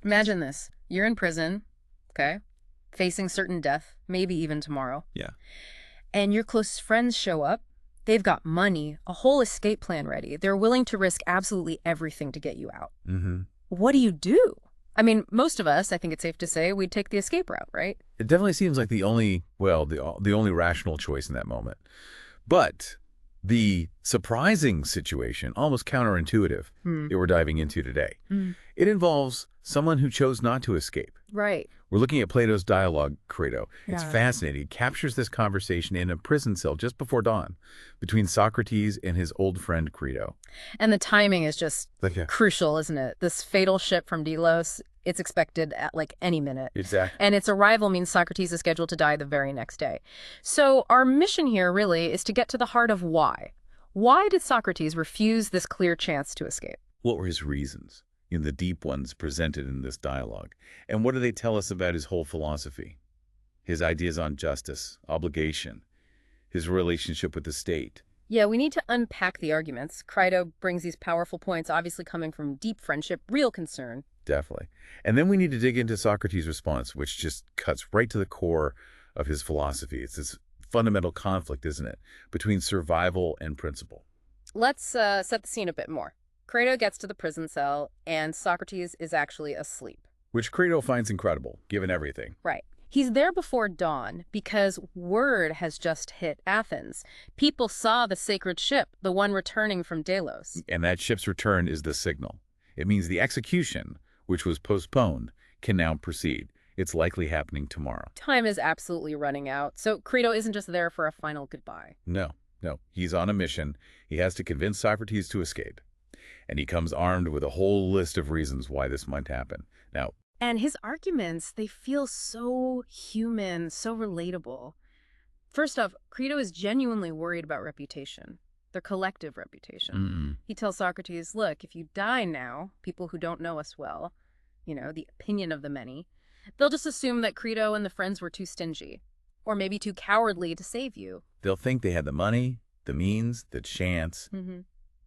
Imagine this. You're in prison, okay, facing certain death, maybe even tomorrow, Yeah. and your closest friends show up. They've got money, a whole escape plan ready. They're willing to risk absolutely everything to get you out. Mm-hmm. What do you do? I mean, most of us, I think it's safe to say, we'd take the escape route, right? It definitely seems like the only, well, the only rational choice in that moment. But the surprising situation, almost counterintuitive, Hmm. that we're diving into today, Hmm. it involves someone who chose not to escape. Right. We're looking at Plato's dialogue, Crito. It's Yeah. fascinating. It captures this conversation in a prison cell just before dawn between Socrates and his old friend Crito. And the timing is just Okay. crucial, isn't it? This fatal ship from Delos, it's expected at like any minute. Exactly. And its arrival means Socrates is scheduled to die the very next day. So our mission here really is to get to the heart of why. Why did Socrates refuse this clear chance to escape? What were his reasons? In the deep ones presented in this dialogue. And what do they tell us about his whole philosophy? His ideas on justice, obligation, his relationship with the state. Yeah, we need to unpack the arguments. Crito brings these powerful points, obviously coming from deep friendship, real concern. Definitely. And then we need to dig into Socrates' response, which just cuts right to the core of his philosophy. It's this fundamental conflict, isn't it, between survival and principle. Let's set the scene a bit more. Crito gets to the prison cell, and Socrates is actually asleep. Which Crito finds incredible, given everything. Right. He's there before dawn because word has just hit Athens. People saw the sacred ship, the one returning from Delos. And that ship's return is the signal. It means the execution, which was postponed, can now proceed. It's likely happening tomorrow. Time is absolutely running out, so Crito isn't just there for a final goodbye. No. He's on a mission. He has to convince Socrates to escape. And he comes armed with a whole list of reasons why this might happen. Now, And his arguments, they feel so human, so relatable. First off, Crito is genuinely worried about reputation, their collective reputation. He tells Socrates, look, if you die now, people who don't know us well, the opinion of the many, they'll just assume that Crito and the friends were too stingy, or maybe too cowardly to save you. they'll think they had the money, the means, the chance,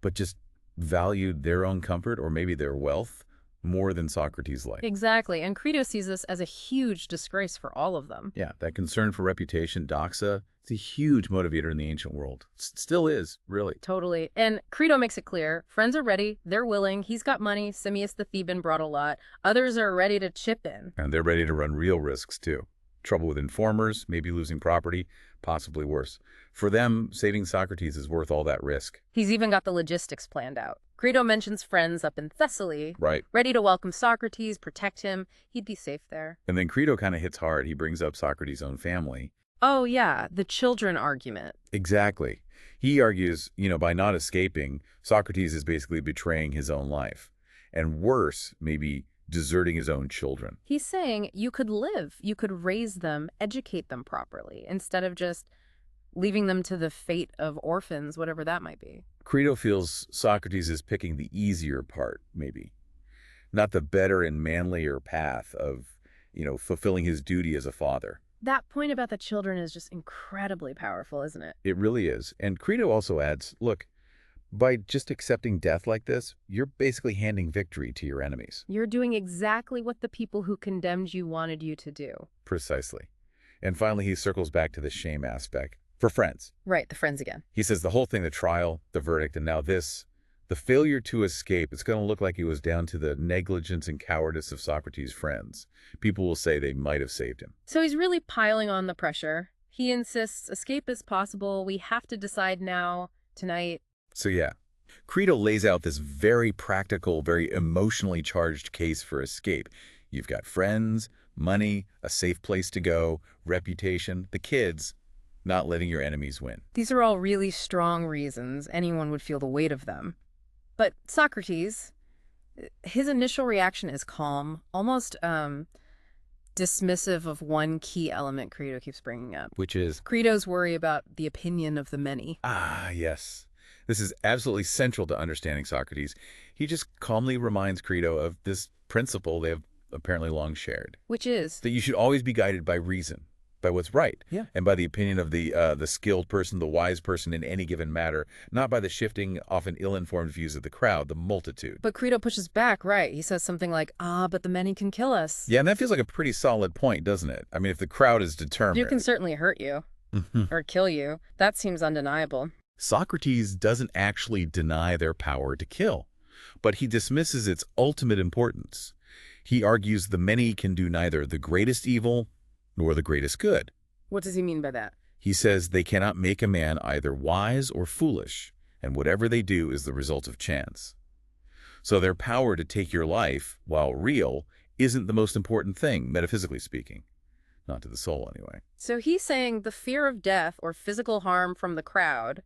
but just valued their own comfort or maybe their wealth more than Socrates' life. Exactly, and Crito sees this as a huge disgrace for all of them. Yeah, that concern for reputation, doxa, it's a huge motivator in the ancient world. Still is, really. Totally. And Crito makes it clear, friends are ready, they're willing, he's got money, Simmias the Theban brought a lot, others are ready to chip in. And they're ready to run real risks, too. Trouble with informers, maybe losing property, possibly worse. For them, saving Socrates is worth all that risk. He's even got the logistics planned out. Crito mentions friends up in Thessaly, Right. ready to welcome Socrates, protect him. He'd be safe there. And then Crito kind of hits hard. He brings up Socrates' own family. Oh, yeah, the children argument. Exactly. He argues, by not escaping, Socrates is basically betraying his own life. And worse, maybe deserting his own children. He's saying you could live, you could raise them, educate them properly, instead of just leaving them to the fate of orphans, whatever that might be. Crito feels Socrates is picking the easier part, maybe. Not the better and manlier path of, fulfilling his duty as a father. That point about the children is just incredibly powerful, isn't it? It really is. And Crito also adds, look, by just accepting death like this, you're basically handing victory to your enemies. You're doing exactly what the people who condemned you wanted you to do. Precisely. And finally, he circles back to the shame aspect. For friends. Right, the friends again. He says the whole thing, the trial, the verdict, and now this, the failure to escape, it's going to look like it was down to the negligence and cowardice of Socrates' friends. People will say they might have saved him. So he's really piling on the pressure. He insists escape is possible. We have to decide now, tonight. So yeah, Crito lays out this very practical, very emotionally charged case for escape. You've got friends, money, a safe place to go, reputation, the kids, not letting your enemies win. These are all really strong reasons. Anyone would feel the weight of them. But Socrates, his initial reaction is calm, almost dismissive of one key element Crito keeps bringing up. Which is? Crito's worry about the opinion of the many. Ah, yes. This is absolutely central to understanding Socrates. He just calmly reminds Crito of this principle they have apparently long shared. Which is? That you should always be guided by reason, by what's right, Yeah. and by the opinion of the skilled person, the wise person in any given matter, not by the shifting, often ill-informed views of the crowd, the multitude. But Crito pushes back, right? He says something like, but the many can kill us. Yeah, and that feels like a pretty solid point, doesn't it? I mean, if the crowd is You determined... can certainly hurt you or kill you. That seems undeniable. Socrates doesn't actually deny their power to kill, but he dismisses its ultimate importance. He argues the many can do neither the greatest evil nor the greatest good. What does he mean by that? He says they cannot make a man either wise or foolish, and whatever they do is the result of chance. So their power to take your life, while real, isn't the most important thing, metaphysically speaking. Not to the soul, anyway. So he's saying the fear of death or physical harm from the crowd,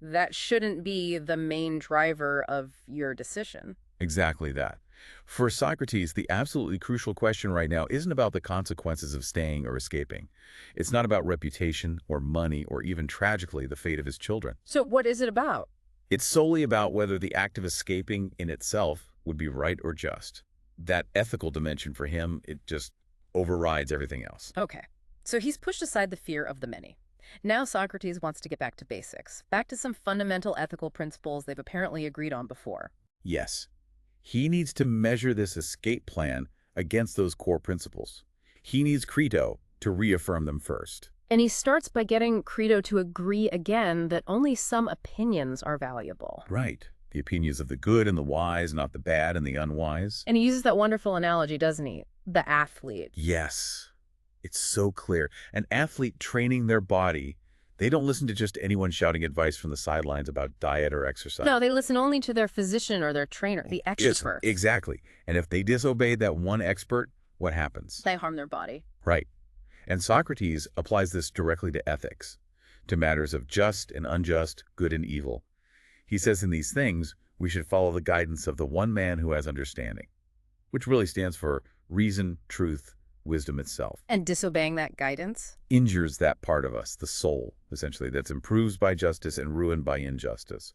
that shouldn't be the main driver of your decision. Exactly that. For Socrates, the absolutely crucial question right now isn't about the consequences of staying or escaping. It's not about reputation or money or even, tragically, the fate of his children. So what is it about? It's solely about whether the act of escaping in itself would be right or just. That ethical dimension for him, it just overrides everything else. Okay. So he's pushed aside the fear of the many. Now Socrates wants to get back to basics, back to some fundamental ethical principles they've apparently agreed on before. Yes. He needs to measure this escape plan against those core principles. He needs Crito to reaffirm them first. And he starts by getting Crito to agree again that only some opinions are valuable. Right. The opinions of the good and the wise, not the bad and the unwise. And he uses that wonderful analogy, doesn't he? The athlete. Yes. It's so clear. An athlete training their body, they don't listen to just anyone shouting advice from the sidelines about diet or exercise. No, they listen only to their physician or their trainer, the expert. Yes, exactly. And if they disobey that one expert, what happens? They harm their body. Right. And Socrates applies this directly to ethics, to matters of just and unjust, good and evil. He says in these things, we should follow the guidance of the one man who has understanding, which really stands for reason, truth, wisdom itself. And disobeying that guidance? Injures that part of us, the soul, essentially, that's improved by justice and ruined by injustice.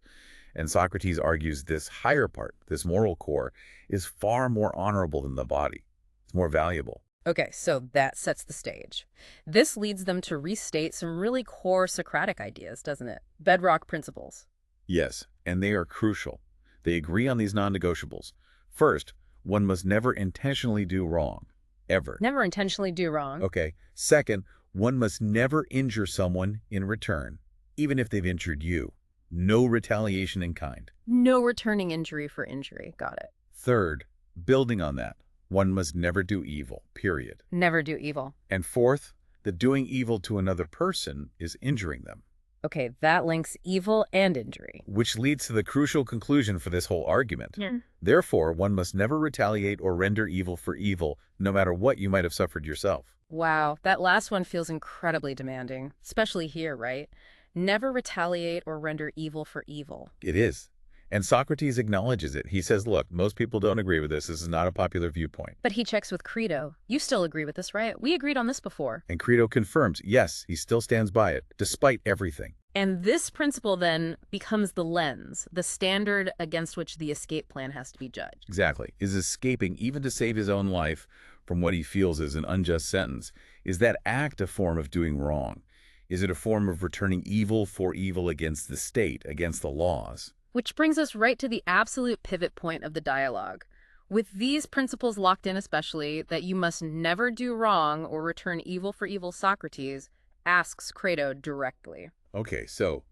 And Socrates argues this higher part, this moral core, is far more honorable than the body. It's more valuable. Okay, so that sets the stage. This leads them to restate some really core Socratic ideas, doesn't it? Bedrock principles. Yes, and they are crucial. They agree on these non-negotiables. First, one must never intentionally do wrong. Ever. Never intentionally do wrong. Okay. Second, one must never injure someone in return, even if they've injured you. No retaliation in kind. No returning injury for injury. Got it. Third, building on that, one must never do evil, period. Never do evil. And fourth, that doing evil to another person is injuring them. Okay, that links evil and injury. Which leads to the crucial conclusion for this whole argument. Yeah. Therefore, one must never retaliate or render evil for evil, no matter what you might have suffered yourself. Wow, that last one feels incredibly demanding, especially here, right? Never retaliate or render evil for evil. It is. And Socrates acknowledges it. He says, look, most people don't agree with this. This is not a popular viewpoint. But he checks with Crito. You still agree with this, right? We agreed on this before. And Crito confirms, yes, he still stands by it, despite everything. And this principle then becomes the lens, the standard against which the escape plan has to be judged. Exactly. Is escaping, even to save his own life from what he feels is an unjust sentence, is that act a form of doing wrong? Is it a form of returning evil for evil against the state, against the laws? Which brings us right to the absolute pivot point of the dialogue. With these principles locked in especially, that you must never do wrong or return evil for evil, Socrates asks Crito directly. Okay, so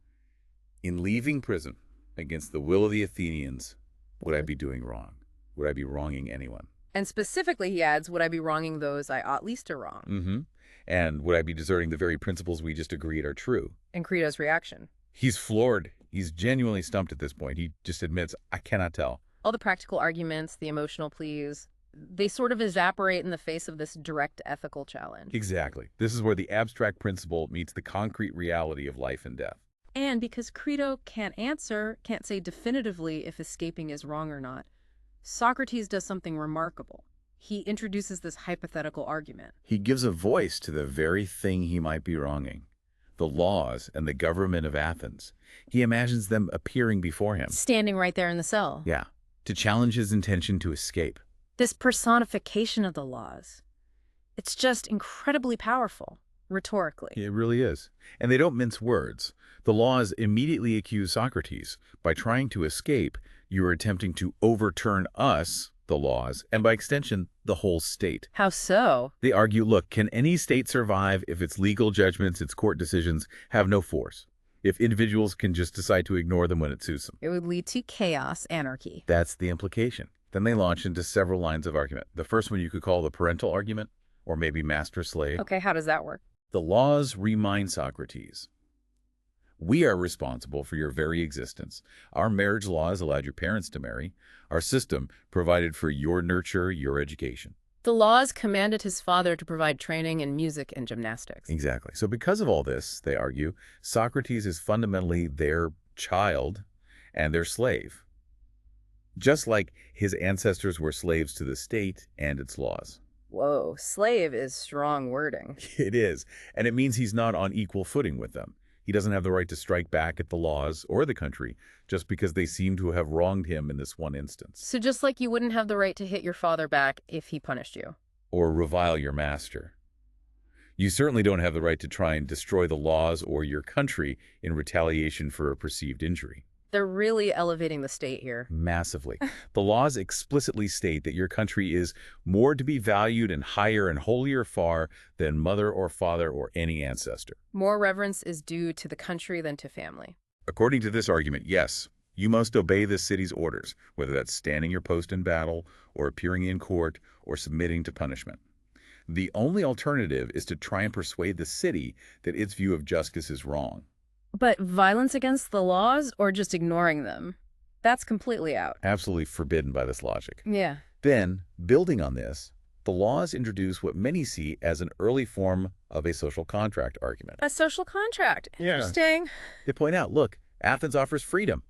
in leaving prison against the will of the Athenians, would I be doing wrong? Would I be wronging anyone? And specifically, he adds, would I be wronging those I ought least to wrong? Mm-hmm. And would I be deserting the very principles we just agreed are true? And Crito's reaction. He's floored. He's genuinely stumped at this point. He just admits, I cannot tell. All the practical arguments, the emotional pleas, they sort of evaporate in the face of this direct ethical challenge. Exactly. This is where the abstract principle meets the concrete reality of life and death. And because Crito can't say definitively if escaping is wrong or not, Socrates does something remarkable. He introduces this hypothetical argument. He gives a voice to the very thing he might be wronging. The laws and the government of Athens. He imagines them appearing before him. Standing right there in the cell. Yeah, to challenge his intention to escape. This personification of the laws. It's just incredibly powerful. rhetorically. It really is. And they don't mince words. The laws immediately accuse Socrates. By trying to escape, you are attempting to overturn us, the laws, and by extension, the whole state. How so? They argue, look, can any state survive if its legal judgments, its court decisions, have no force? If individuals can just decide to ignore them when it suits them? It would lead to chaos, anarchy. That's the implication. Then they launch into several lines of argument. The first one you could call the parental argument, or maybe master-slave. Okay, how does that work? The laws remind Socrates, we are responsible for your very existence. Our marriage laws allowed your parents to marry. Our system provided for your nurture, your education. The laws commanded his father to provide training in music and gymnastics. Exactly. So because of all this, they argue, Socrates is fundamentally their child and their slave, just like his ancestors were slaves to the state and its laws. Whoa, slave is strong wording. It is, and it means he's not on equal footing with them. He doesn't have the right to strike back at the laws or the country just because they seem to have wronged him in this one instance. So just like you wouldn't have the right to hit your father back if he punished you. Or revile your master. You certainly don't have the right to try and destroy the laws or your country in retaliation for a perceived injury. They're really elevating the state here. Massively. The laws explicitly state that your country is more to be valued and higher and holier far than mother or father or any ancestor. More reverence is due to the country than to family. According to this argument, yes, you must obey the city's orders, whether that's standing your post in battle or appearing in court or submitting to punishment. The only alternative is to try and persuade the city that its view of justice is wrong. But violence against the laws or just ignoring them? That's completely out. Absolutely forbidden by this logic. Yeah. Then, building on this, the laws introduce what many see as an early form of a social contract argument. A social contract. Yeah. Interesting. They point out, look, Athens offers freedom.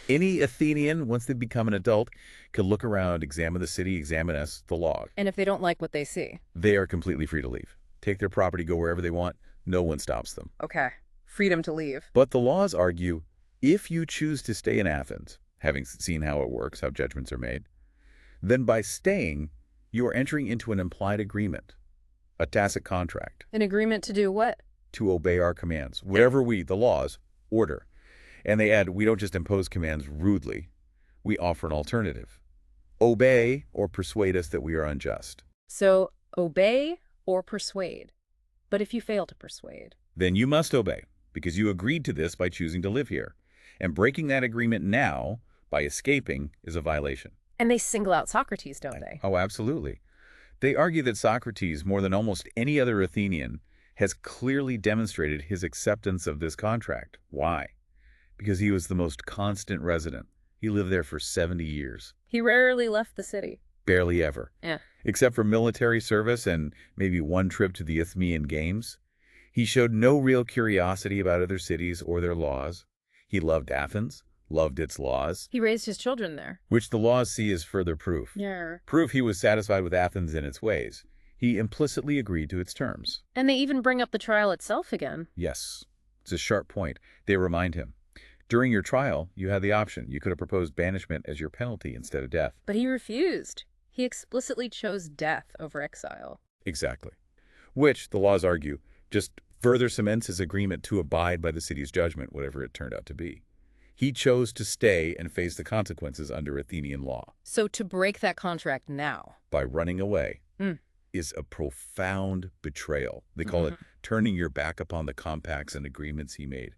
Any Athenian, once they become an adult, can look around, examine the city, examine us, the law. And if they don't like what they see? They are completely free to leave. Take their property, go wherever they want. No one stops them. Okay. Freedom to leave. But the laws argue, if you choose to stay in Athens, having seen how it works, how judgments are made, then by staying, you are entering into an implied agreement, a tacit contract. An agreement to do what? To obey our commands, whatever we, the laws, order. And they add, we don't just impose commands rudely, we offer an alternative. Obey or persuade us that we are unjust. So, obey or persuade. But if you fail to persuade? Then you must obey, because you agreed to this by choosing to live here. And breaking that agreement now, by escaping, is a violation. And they single out Socrates, don't they? Oh, absolutely. They argue that Socrates, more than almost any other Athenian, has clearly demonstrated his acceptance of this contract. Why? Because he was the most constant resident. He lived there for 70 years. He rarely left the city. Barely ever. Yeah. Except for military service and maybe one trip to the Isthmian Games. He showed no real curiosity about other cities or their laws. He loved Athens, loved its laws. He raised his children there. Which the laws see as further proof. Yeah. Proof he was satisfied with Athens and its ways. He implicitly agreed to its terms. And they even bring up the trial itself again. Yes. It's a sharp point. They remind him. During your trial, you had the option. You could have proposed banishment as your penalty instead of death. But he refused. He explicitly chose death over exile. Exactly. Which, the laws argue, just further cements his agreement to abide by the city's judgment, whatever it turned out to be. He chose to stay and face the consequences under Athenian law. So to break that contract now, by running away, is a profound betrayal. They call it turning your back upon the compacts and agreements he made,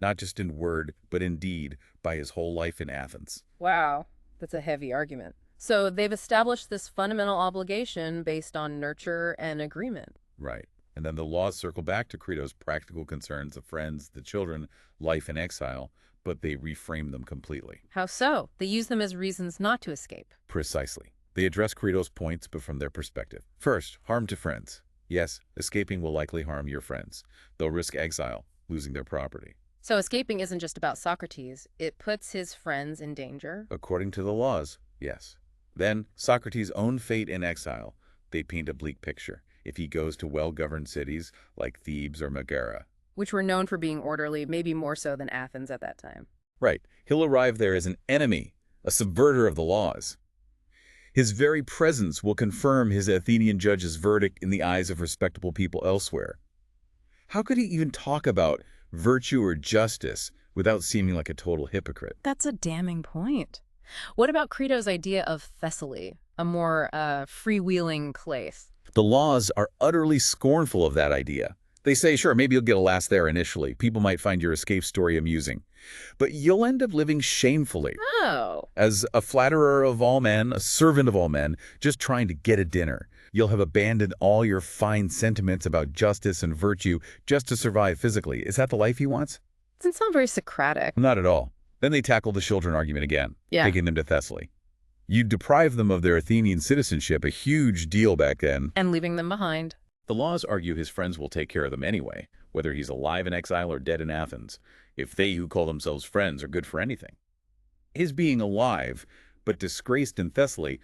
not just in word, but in deed, by his whole life in Athens. Wow, that's a heavy argument. So they've established this fundamental obligation based on nurture and agreement. Right. And then the laws circle back to Crito's practical concerns of friends, the children, life in exile, but they reframe them completely. How so? They use them as reasons not to escape. Precisely. They address Crito's points, but from their perspective. First, harm to friends. Yes, escaping will likely harm your friends. They'll risk exile, losing their property. So escaping isn't just about Socrates. It puts his friends in danger? According to the laws, yes. Then, Socrates' own fate in exile. They paint a bleak picture. If he goes to well-governed cities like Thebes or Megara. Which were known for being orderly, maybe more so than Athens at that time. Right. He'll arrive there as an enemy, a subverter of the laws. His very presence will confirm his Athenian judge's verdict in the eyes of respectable people elsewhere. How could he even talk about virtue or justice without seeming like a total hypocrite? That's a damning point. What about Crito's idea of Thessaly, a more freewheeling place? The laws are utterly scornful of that idea. They say, sure, maybe you'll get a laugh there initially. People might find your escape story amusing. But you'll end up living shamefully. Oh. As a flatterer of all men, a servant of all men, just trying to get a dinner. You'll have abandoned all your fine sentiments about justice and virtue just to survive physically. Is that the life he wants? Doesn't sound very Socratic. Not at all. Then they tackle the children argument again, taking them to Thessaly. You deprive them of their Athenian citizenship, a huge deal back then. And leaving them behind. The laws argue his friends will take care of them anyway, whether he's alive in exile or dead in Athens, if they who call themselves friends are good for anything. His being alive, but disgraced in Thessaly,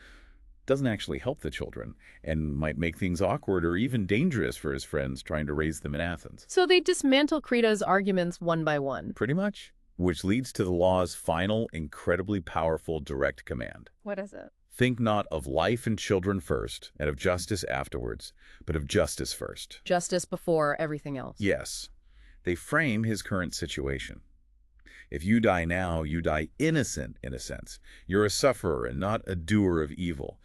doesn't actually help the children, and might make things awkward or even dangerous for his friends trying to raise them in Athens. So they dismantle Crito's arguments one by one. Pretty much. Which leads to the law's final, incredibly powerful direct command. What is it? Think not of life and children first, and of justice afterwards, but of justice first. Justice before everything else. Yes. They frame his current situation. If you die now, you die innocent, in a sense. You're a sufferer and not a doer of evil.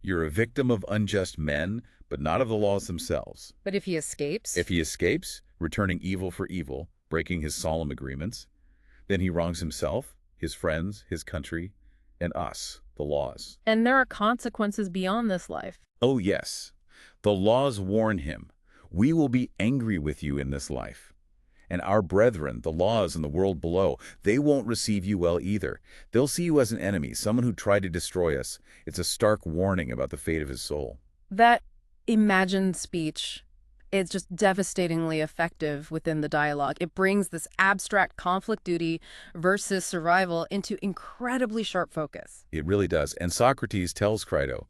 You're a victim of unjust men, but not of the laws themselves. But if he escapes? If he escapes, returning evil for evil, breaking his solemn agreements, then he wrongs himself, his friends, his country, and us, the laws. And there are consequences beyond this life. Oh, yes. The laws warn him. We will be angry with you in this life. And our brethren, the laws in the world below, they won't receive you well either. They'll see you as an enemy, someone who tried to destroy us. It's a stark warning about the fate of his soul. That imagined speech is just devastatingly effective within the dialogue. It brings this abstract conflict duty versus survival into incredibly sharp focus. It really does. And Socrates tells Crito,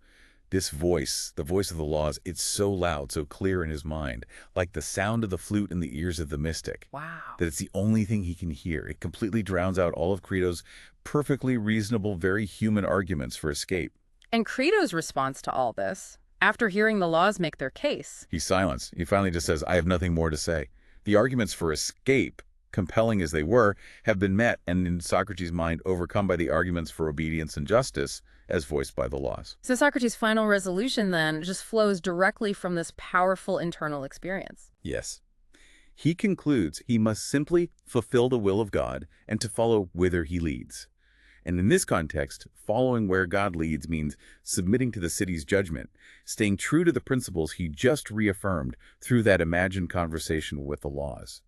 this voice, the voice of the laws, it's so loud, so clear in his mind, like the sound of the flute in the ears of the mystic. Wow. That it's the only thing he can hear. It completely drowns out all of Crito's perfectly reasonable, very human arguments for escape. And Crito's response to all this, after hearing the laws make their case, He's silenced. He finally just says, I have nothing more to say. The arguments for escape, compelling as they were, have been met and in Socrates' mind overcome by the arguments for obedience and justice as voiced by the laws. So Socrates' final resolution then just flows directly from this powerful internal experience. Yes. He concludes he must simply fulfill the will of God and to follow whither he leads. And in this context, following where God leads means submitting to the city's judgment, staying true to the principles he just reaffirmed through that imagined conversation with the laws.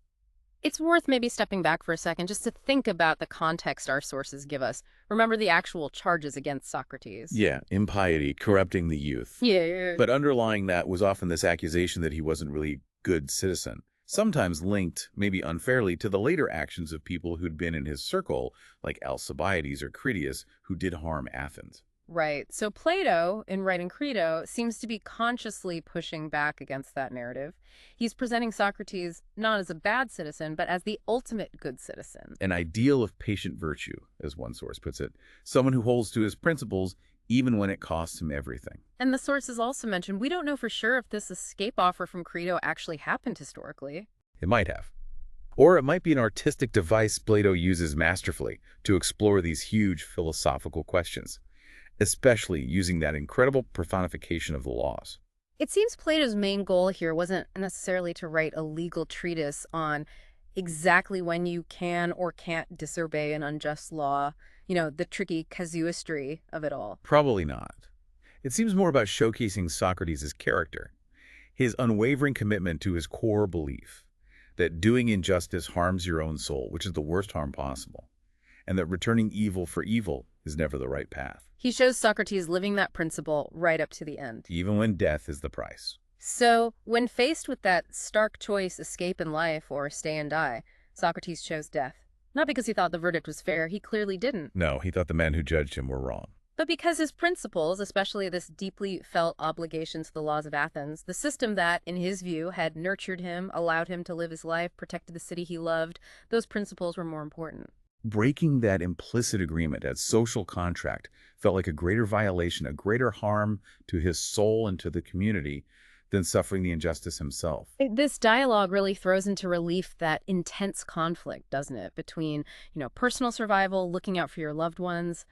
It's worth maybe stepping back for a second just to think about the context our sources give us. Remember the actual charges against Socrates. Yeah, impiety, corrupting the youth. Yeah. But underlying that was often this accusation that he wasn't really a good citizen, sometimes linked, maybe unfairly, to the later actions of people who'd been in his circle, like Alcibiades or Critias, who did harm Athens. Right. So Plato, in writing Crito, seems to be consciously pushing back against that narrative. He's presenting Socrates not as a bad citizen, but as the ultimate good citizen. An ideal of patient virtue, as one source puts it, someone who holds to his principles even when it costs him everything. And the sources also mention we don't know for sure if this escape offer from Crito actually happened historically. It might have. Or it might be an artistic device Plato uses masterfully to explore these huge philosophical questions, especially using that incredible personification of the laws. It seems Plato's main goal here wasn't necessarily to write a legal treatise on exactly when you can or can't disobey an unjust law, the tricky casuistry of it all. Probably not. It seems more about showcasing Socrates' character, his unwavering commitment to his core belief that doing injustice harms your own soul, which is the worst harm possible, and that returning evil for evil is never the right path. He shows Socrates living that principle right up to the end. Even when death is the price. So, when faced with that stark choice, escape in life or stay and die, Socrates chose death. Not because he thought the verdict was fair, he clearly didn't. No, he thought the men who judged him were wrong. But because his principles, especially this deeply felt obligation to the Laws of Athens, the system that, in his view, had nurtured him, allowed him to live his life, protected the city he loved, those principles were more important. Breaking that implicit agreement, that social contract, felt like a greater violation, a greater harm to his soul and to the community than suffering the injustice himself. This dialogue really throws into relief that intense conflict, doesn't it, between, personal survival, looking out for your loved ones,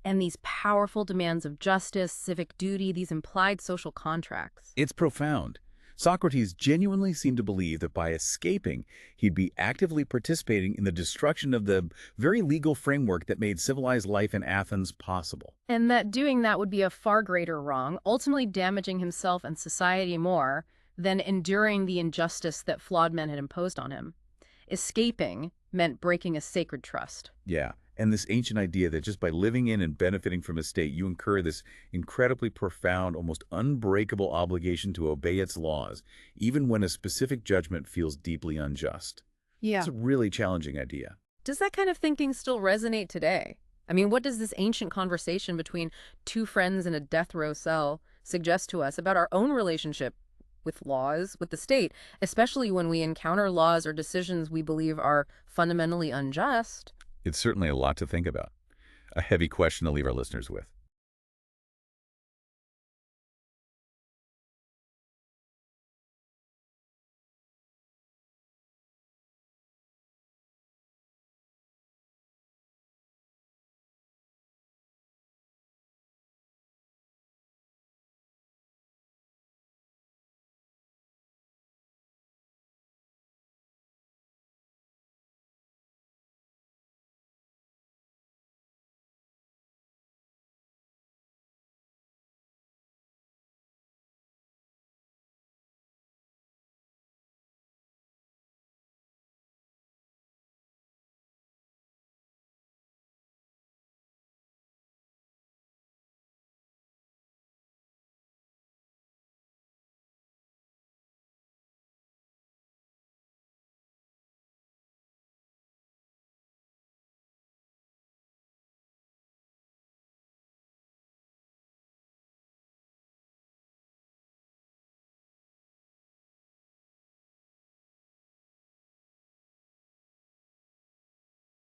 and these powerful demands of justice, civic duty, these implied social contracts. It's profound. Socrates genuinely seemed to believe that by escaping, he'd be actively participating in the destruction of the very legal framework that made civilized life in Athens possible. And that doing that would be a far greater wrong, ultimately damaging himself and society more than enduring the injustice that flawed men had imposed on him. Escaping meant breaking a sacred trust. Yeah, and this ancient idea that just by living in and benefiting from a state, you incur this incredibly profound, almost unbreakable obligation to obey its laws, even when a specific judgment feels deeply unjust. Yeah. It's a really challenging idea. Does that kind of thinking still resonate today? I mean, what does this ancient conversation between two friends in a death row cell suggest to us about our own relationship with laws, with the state, especially when we encounter laws or decisions we believe are fundamentally unjust? It's certainly a lot to think about. A heavy question to leave our listeners with.